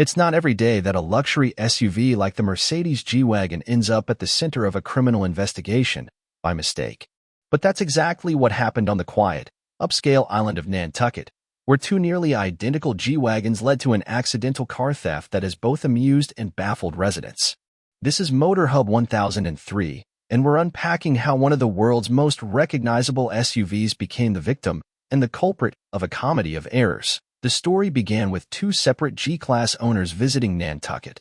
It's not every day that a luxury SUV like the Mercedes G-Wagen ends up at the center of a criminal investigation by mistake. But that's exactly what happened on the quiet, upscale island of Nantucket, where two nearly identical G-Wagons led to an accidental car theft that has both amused and baffled residents. This is Motor Hub 1003, and we're unpacking how one of the world's most recognizable SUVs became the victim and the culprit of a comedy of errors. The story began with two separate G-Class owners visiting Nantucket,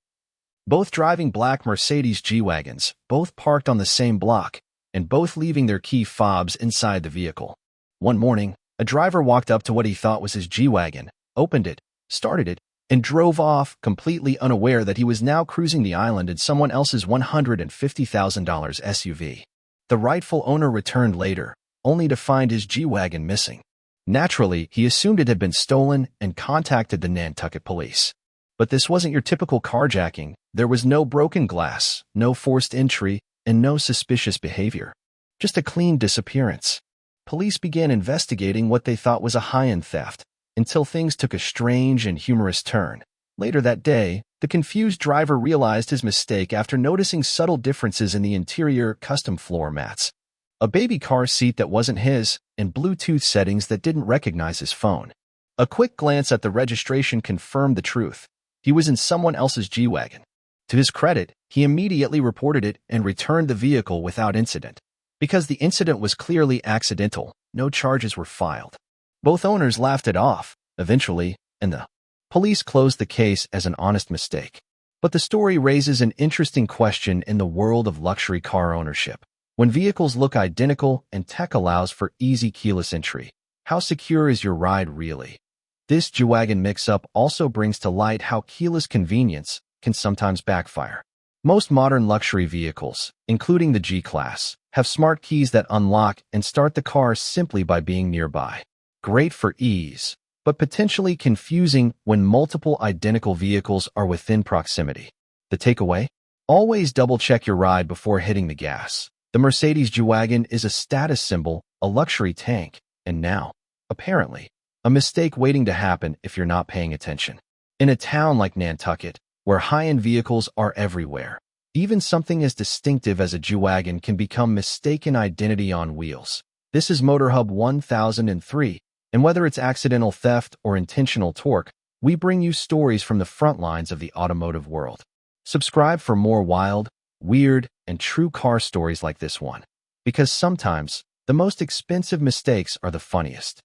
both driving black Mercedes G-Wagons, both parked on the same block, and both leaving their key fobs inside the vehicle. One morning, a driver walked up to what he thought was his G-Wagon, opened it, started it, and drove off, completely unaware that he was now cruising the island in someone else's $150,000 SUV. The rightful owner returned later, only to find his G-Wagon missing. Naturally, he assumed it had been stolen and contacted the Nantucket police. But this wasn't your typical carjacking. There was no broken glass, no forced entry, and no suspicious behavior. Just a clean disappearance. Police began investigating what they thought was a high-end theft, until things took a strange and humorous turn. Later that day, the confused driver realized his mistake after noticing subtle differences in the interior custom floor mats, a baby car seat that wasn't his, and Bluetooth settings that didn't recognize his phone. A quick glance at the registration confirmed the truth. He was in someone else's G-Wagon. To his credit, he immediately reported it and returned the vehicle without incident. Because the incident was clearly accidental, no charges were filed. Both owners laughed it off, eventually, and the police closed the case as an honest mistake. But the story raises an interesting question in the world of luxury car ownership. When vehicles look identical and tech allows for easy keyless entry, how secure is your ride really? This G-Wagon mix-up also brings to light how keyless convenience can sometimes backfire. Most modern luxury vehicles, including the G-Class, have smart keys that unlock and start the car simply by being nearby. Great for ease, but potentially confusing when multiple identical vehicles are within proximity. The takeaway? Always double-check your ride before hitting the gas. The Mercedes G-Wagon is a status symbol, a luxury tank, and now, apparently, a mistake waiting to happen if you're not paying attention. In a town like Nantucket, where high-end vehicles are everywhere, even something as distinctive as a G-Wagon can become mistaken identity on wheels. This is Motor Hub 1003, and whether it's accidental theft or intentional torque, we bring you stories from the front lines of the automotive world. Subscribe for more wild, weird, and true car stories like this one. Because sometimes, the most expensive mistakes are the funniest.